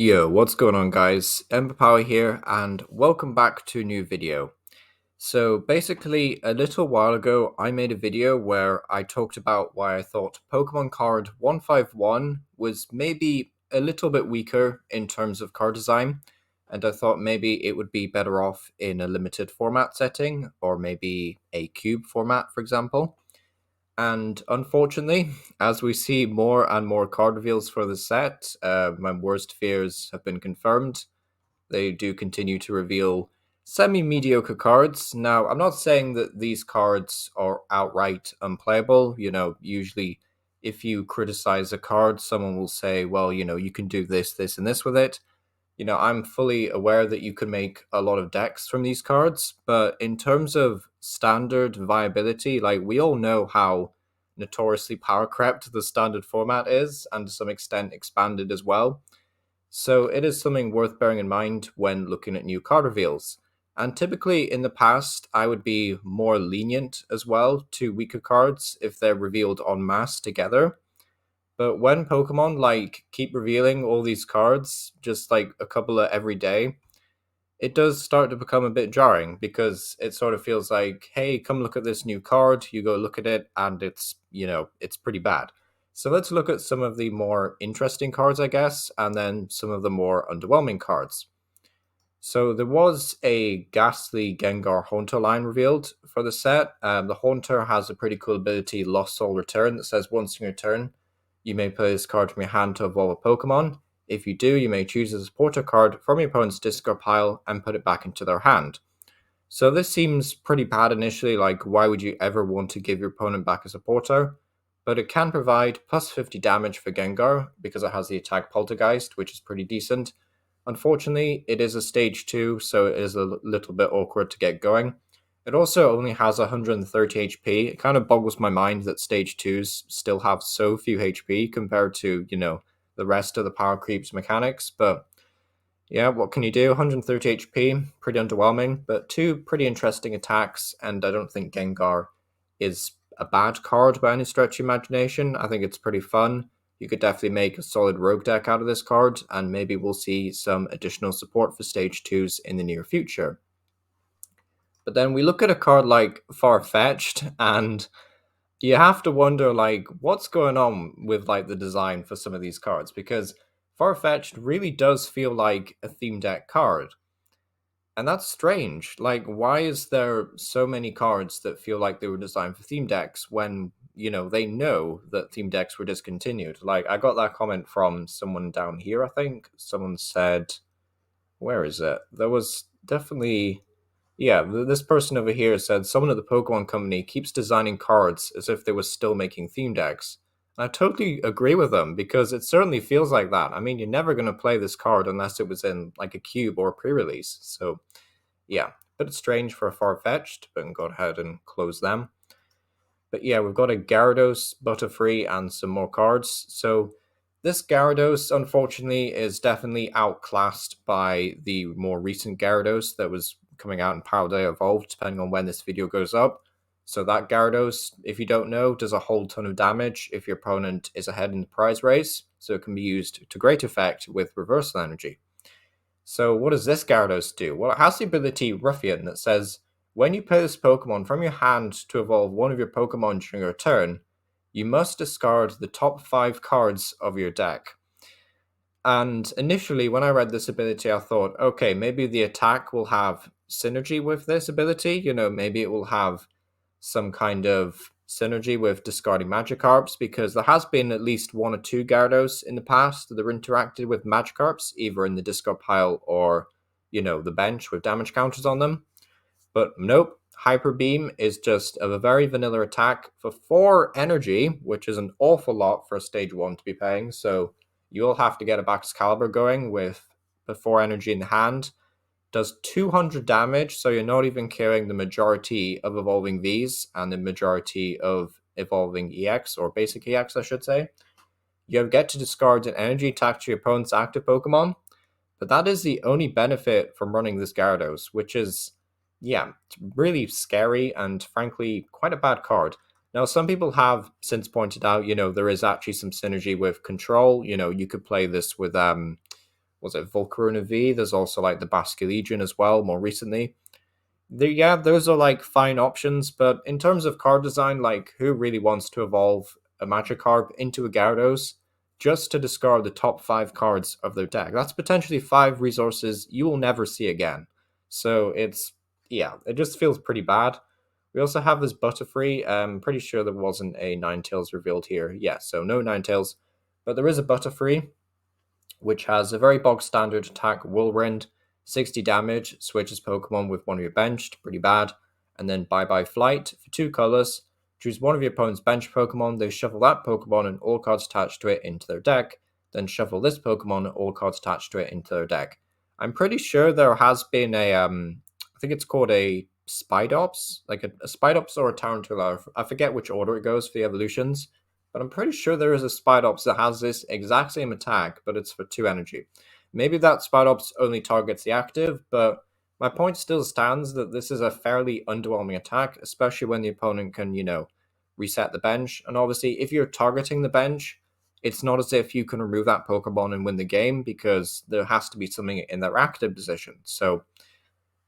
Yo, what's going on guys? Ember Power here and welcome back to a new video. So basically a little while ago I made a video where I talked about why I thought Pokemon card 151 was maybe a little bit weaker in terms of card design, and I thought maybe it would be better off in a limited format setting or maybe a cube format, for example. And unfortunately, as we see more and more card reveals for the set, my worst fears have been confirmed. They do continue to reveal semi-mediocre cards. Now, I'm not saying that these cards are outright unplayable. Usually if you criticize a card, someone will say, well, you can do this, this, and this with it. I'm fully aware that you can make a lot of decks from these cards, but in terms of standard viability, like we all know how notoriously power crept the standard format is, and to some extent expanded as well. So it is something worth bearing in mind when looking at new card reveals. And typically in the past, I would be more lenient as well to weaker cards if they're revealed en masse together. But when Pokemon keep revealing all these cards, just like a couple of every day, it does start to become a bit jarring because it sort of feels like, hey, come look at this new card. You go look at it, and it's pretty bad. So let's look at some of the more interesting cards, I guess, and then some of the more underwhelming cards. So there was a ghastly Gengar Hunter line revealed for the set. The Hunter has a pretty cool ability, Lost Soul Return, that says once in your turn, you may play this card from your hand to evolve a Pokemon. If you do, you may choose a supporter card from your opponent's discard pile and put it back into their hand. So this seems pretty bad initially, like why would you ever want to give your opponent back a supporter? But it can provide plus 50 damage for Gengar because it has the attack Poltergeist, which is pretty decent. Unfortunately, it is a stage 2, so it is a little bit awkward to get going. It also only has 130 HP. It kind of boggles my mind that stage 2s still have so few HP compared to, the rest of the power creeps mechanics. But yeah, what can you do? 130 HP, pretty underwhelming, but two pretty interesting attacks, and I don't think Gengar is a bad card by any stretch of imagination. I think it's pretty fun. You could definitely make a solid rogue deck out of this card, and maybe we'll see some additional support for stage 2s in the near future. But then we look at a card like Farfetched, and you have to wonder, what's going on with, the design for some of these cards, because Farfetched really does feel like a theme deck card. And that's strange. Why is there so many cards that feel like they were designed for theme decks when, they know that theme decks were discontinued? I got that comment from someone down here, I think. Someone said, where is it? There was definitely, yeah, this person over here said someone at the Pokemon Company keeps designing cards as if they were still making theme decks. And I totally agree with them because it certainly feels like that. I mean, you're never going to play this card unless it was in like a cube or a pre-release. So yeah, but it's strange for a Farfetched, but go ahead and close them. But yeah, we've got a Gyarados, Butterfree, and some more cards. So this Gyarados, unfortunately, is definitely outclassed by the more recent Gyarados that was coming out in Power Day Evolved, depending on when this video goes up. So that Gyarados, if you don't know, does a whole ton of damage if your opponent is ahead in the prize race, so it can be used to great effect with reversal energy. So what does this Gyarados do? Well, it has the ability Ruffian that says, when you play this Pokemon from your hand to evolve one of your Pokemon during your turn, you must discard the top 5 cards of your deck. And initially, when I read this ability, I thought, okay, maybe the attack will have synergy with this ability. Maybe it will have some kind of synergy with discarding Magikarps, because there has been at least 1 or 2 Gyarados in the past that have interacted with Magikarps, either in the discard pile or, the bench with damage counters on them. But nope, Hyper Beam is just a very vanilla attack for 4 energy, which is an awful lot for a stage 1 to be paying, so you'll have to get a Baxcalibur going with the 4 energy in the hand. Does 200 damage, so you're not even carrying the majority of evolving Vs and the majority of evolving EX, or basic EX, I should say. You get to discard an energy attack to your opponent's active Pokemon, but that is the only benefit from running this Gyarados, which is, yeah, really scary and frankly quite a bad card. Now, some people have since pointed out, there is actually some synergy with control. You could play this with was it Volcarona V? There's also like the Basculegion as well, more recently. Yeah, those are like fine options, but in terms of card design, like who really wants to evolve a Magikarp into a Gyarados just to discard the top 5 cards of their deck? That's potentially 5 resources you will never see again. So yeah, it just feels pretty bad. We also have this Butterfree. I'm pretty sure there wasn't a Ninetales revealed here. Yeah, so no Ninetales, but there is a Butterfree which has a very bog standard attack, Whirlwind, 60 damage, switches Pokemon with one of your benched, pretty bad, and then Bye Bye Flight for 2 colors. Choose one of your opponent's bench Pokemon, they shuffle that Pokemon and all cards attached to it into their deck, then shuffle this Pokemon and all cards attached to it into their deck. I'm pretty sure there has been I think it's called a Spidops, like a Spidops or a Tarantula. I forget which order it goes for the evolutions, but I'm pretty sure there is a Spidops that has this exact same attack, but it's for 2 energy. Maybe that Spidops only targets the active, but my point still stands that this is a fairly underwhelming attack, especially when the opponent can, reset the bench. And obviously, if you're targeting the bench, it's not as if you can remove that Pokemon and win the game because there has to be something in their active position. So,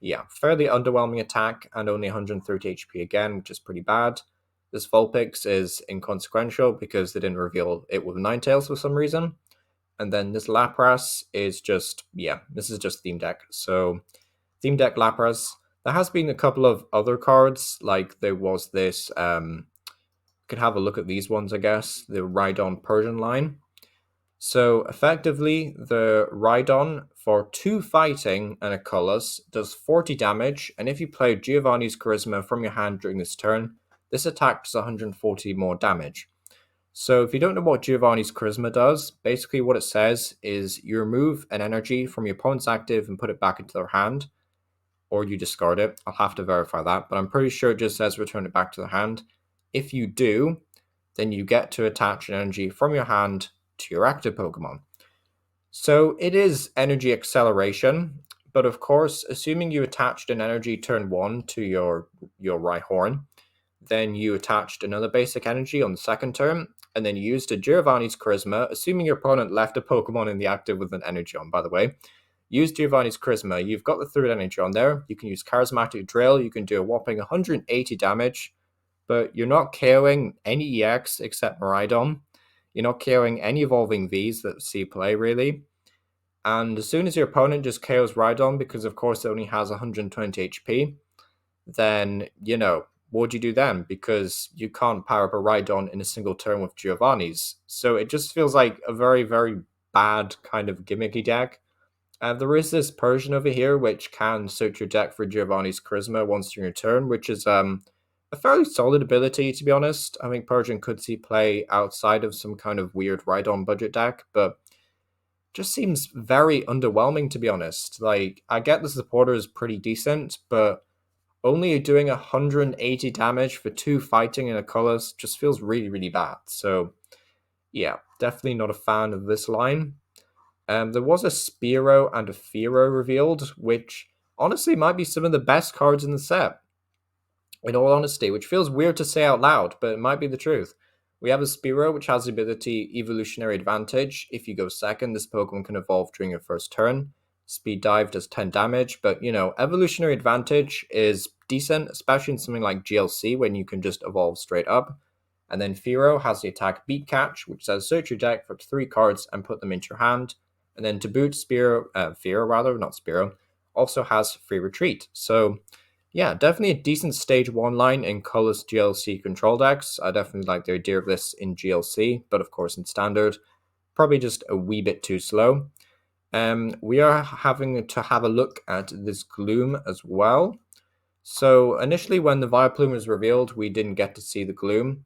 yeah, fairly underwhelming attack and only 130 HP again, which is pretty bad. This Vulpix is inconsequential because they didn't reveal it with Ninetales for some reason. And then this Lapras is just, yeah, this is just Theme Deck. So, Theme Deck Lapras. There has been a couple of other cards, like there was this, could have a look at these ones, I guess, the Rhydon Persian line. So effectively, the Rhydon for 2 fighting and a colorless does 40 damage, and if you play Giovanni's Charisma from your hand during this turn, this attack does 140 more damage. So if you don't know what Giovanni's Charisma does, basically what it says is you remove an energy from your opponent's active and put it back into their hand, or you discard it. I'll have to verify that, but I'm pretty sure it just says return it back to the hand. If you do, then you get to attach an energy from your hand to your active Pokemon. So it is energy acceleration, but of course, assuming you attached an energy turn 1 to your Rhyhorn, then you attached another basic energy on the second turn, and then you used a Giovanni's Charisma, assuming your opponent left a Pokemon in the active with an energy on, by the way. Use Giovanni's Charisma, you've got the third energy on there, you can use Charismatic Drill, you can do a whopping 180 damage, but you're not KOing any EX except Miraidon. You're not KOing any evolving Vs that see play, really. And as soon as your opponent just KOs Rhydon, because of course it only has 120 HP, then, what do you do then? Because you can't power up a Rhydon in a single turn with Giovanni's. So it just feels like a very, very bad kind of gimmicky deck. There is this Persian over here, which can search your deck for Giovanni's Charisma once during your turn, which is a fairly solid ability, to be honest. I think Persian could see play outside of some kind of weird Rhydon budget deck, but just seems very underwhelming, to be honest. Like, I get the supporter is pretty decent, but only doing 180 damage for 2 fighting and a colors just feels really, really bad. So, yeah, definitely not a fan of this line. There was a Spiro and a Firo revealed, which honestly might be some of the best cards in the set. In all honesty, which feels weird to say out loud, but it might be the truth. We have a Spiro, which has the ability Evolutionary Advantage. If you go second, this Pokemon can evolve during your first turn. Speed Dive does 10 damage, but Evolutionary Advantage is decent, especially in something like GLC when you can just evolve straight up. And then Firo has the attack Beat Catch, which says search your deck for 3 cards and put them into your hand. And then to boot, Firo also has Free Retreat. So, yeah, definitely a decent stage 1 line in colorless GLC control decks. I definitely like the idea of this in GLC, but of course in standard, probably just a wee bit too slow. We are having to have a look at this Gloom as well. So initially when the Vileplume was revealed, we didn't get to see the Gloom.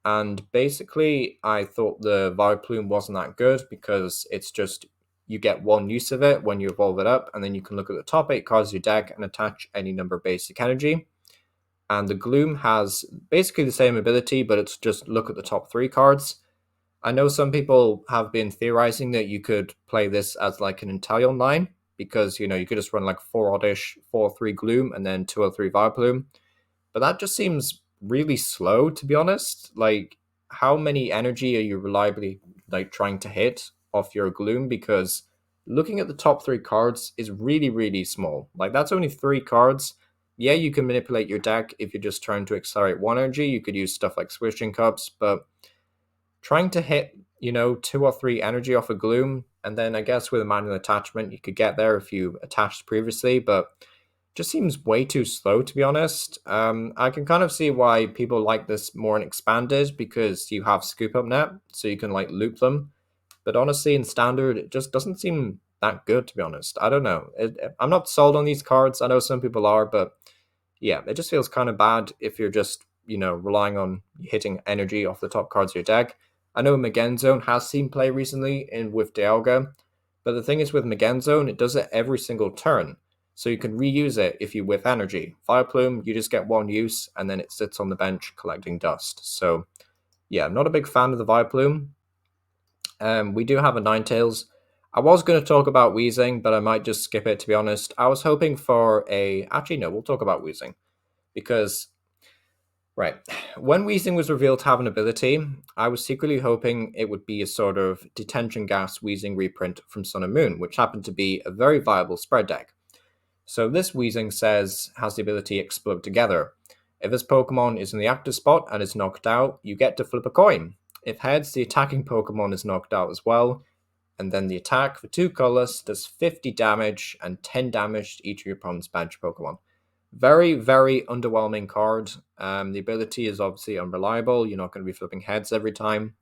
And basically, I thought the Vileplume wasn't that good because it's just, you get 1 use of it when you evolve it up, and then you can look at the top 8 cards of your deck and attach any number of basic energy. And the Gloom has basically the same ability, but it's just look at the top 3 cards. I know some people have been theorizing that you could play this as like an Inteleon line, because, you could just run like 4 Oddish, 4-3 Gloom, and then 2 or 3 Vileplume. But that just seems really slow, to be honest. Like, how many energy are you reliably trying to hit off your Gloom? Because looking at the top 3 cards is really, really small. Like, that's only 3 cards. Yeah, you can manipulate your deck if you're just trying to accelerate one energy. You could use stuff like Swishing Cups, but trying to hit, 2 or 3 energy off a Gloom, and then I guess with a manual attachment, you could get there if you attached previously, but just seems way too slow, to be honest. I can kind of see why people like this more in expanded, because you have scoop up net, so you can like loop them. But honestly, in standard, it just doesn't seem that good, to be honest. I don't know. I'm not sold on these cards. I know some people are, but yeah, it just feels kind of bad if you're just, relying on hitting energy off the top cards of your deck. I know Zone has seen play recently in with Dialga, but the thing is with Zone, it does it every single turn. So you can reuse it if you whiff energy. Vileplume, you just get one use, and then it sits on the bench collecting dust. So yeah, I'm not a big fan of the Vileplume. We do have a Ninetales. I was going to talk about Weezing, but I might just skip it, to be honest. I was hoping for a... Actually, no, we'll talk about Weezing. Because, right, when Weezing was revealed to have an ability, I was secretly hoping it would be a sort of detention gas Weezing reprint from Sun and Moon, which happened to be a very viable spread deck. So this Weezing has the ability Explode Together. If this Pokemon is in the active spot and is knocked out, you get to flip a coin. If heads, the attacking Pokemon is knocked out as well, and then the attack for 2 colors does 50 damage and 10 damage to each of your opponent's bench Pokemon. Very, very underwhelming card. The ability is obviously unreliable. You're not going to be flipping heads every time.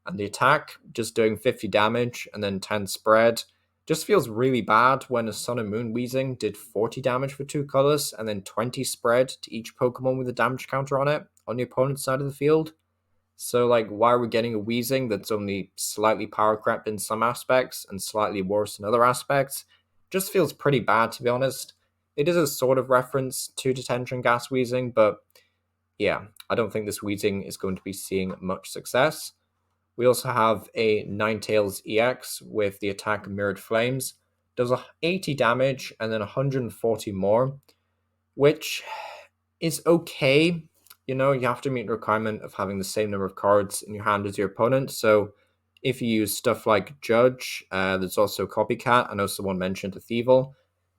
And the attack, just doing 50 damage and then 10 spread, just feels really bad when a Sun and Moon Weezing did 40 damage for 2 colors and then 20 spread to each Pokemon with a damage counter on it on the opponent's side of the field. So, like, why are we getting a Weezing that's only slightly power crept in some aspects and slightly worse in other aspects? Just feels pretty bad, to be honest. It is a sort of reference to Detention Gas Weezing, but yeah, I don't think this Weezing is going to be seeing much success. We also have a Ninetales EX with the attack Mirrored Flames. Does 80 damage and then 140 more, which is okay. You have to meet the requirement of having the same number of cards in your hand as your opponent. So if you use stuff like Judge, there's also Copycat. I know someone mentioned a Thievel.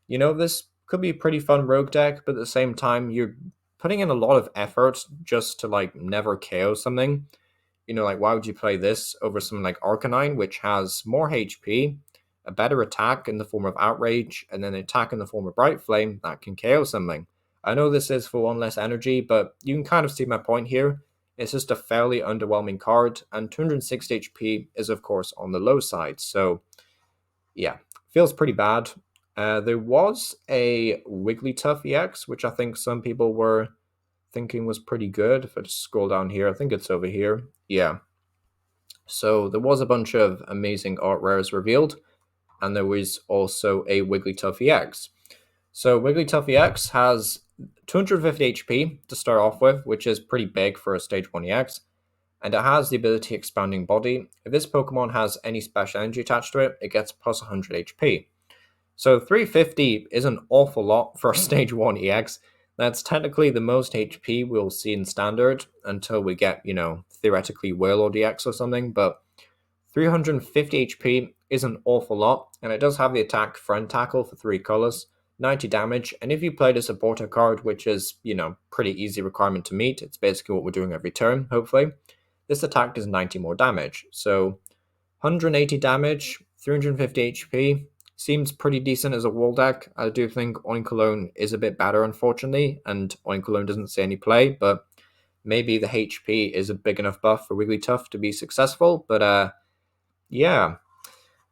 This could be a pretty fun rogue deck, but at the same time, you're putting in a lot of effort just to like never KO something. Like, why would you play this over something like Arcanine, which has more HP, a better attack in the form of Outrage, and then an attack in the form of Bright Flame that can KO something? I know this is for 1 less energy, but you can kind of see my point here. It's just a fairly underwhelming card, and 260 HP is, of course, on the low side. So, yeah, feels pretty bad. There was a Wigglytuff EX, which I think some people were thinking was pretty good. If I just scroll down here, I think it's over here. Yeah. So there was a bunch of amazing art rares revealed, and there was also a Wigglytuff EX. So Wigglytuff EX has 250 HP to start off with, which is pretty big for a Stage 1 EX, and it has the ability Expanding Body. If this Pokemon has any special energy attached to it, it gets plus 100 HP. So 350 is an awful lot for a Stage 1 EX. That's technically the most HP we'll see in Standard until we get, theoretically Warlord EX or something, but 350 HP is an awful lot, and it does have the attack Friend Tackle for 3 colors, 90 damage, and if you played a supporter card, which is, pretty easy requirement to meet, it's basically what we're doing every turn, hopefully, this attack does 90 more damage. So 180 damage, 350 HP, seems pretty decent as a wall deck. I do think Oinkologne is a bit better, unfortunately, and Oinkologne doesn't see any play, but maybe the HP is a big enough buff for Wigglytuff to be successful, but yeah,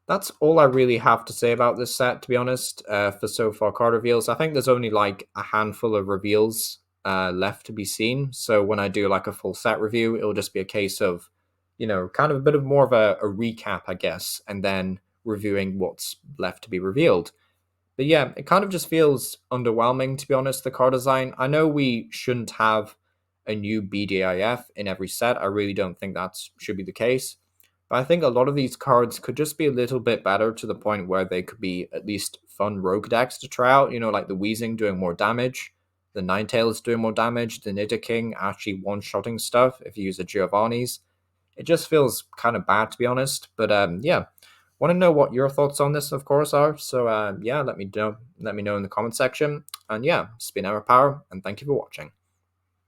that's all I really have to say about this set, to be honest, for so far card reveals. I think there's only like a handful of reveals left to be seen, so when I do like a full set review, it'll just be a case of, kind of a bit of more of a recap, I guess, and then reviewing what's left to be revealed. But yeah, it kind of just feels underwhelming, to be honest, the card design. I know we shouldn't have a new BDIF in every set. I really don't think that should be the case. But I think a lot of these cards could just be a little bit better to the point where they could be at least fun rogue decks to try out. Like the Weezing doing more damage, the Ninetales doing more damage, the Nidoking actually one-shotting stuff if you use a Giovanni's. It just feels kind of bad, to be honest. But yeah, Want to know what your thoughts on this, of course, are. So yeah, let me know in the comment section. And yeah, it's been Emma Power, and thank you for watching.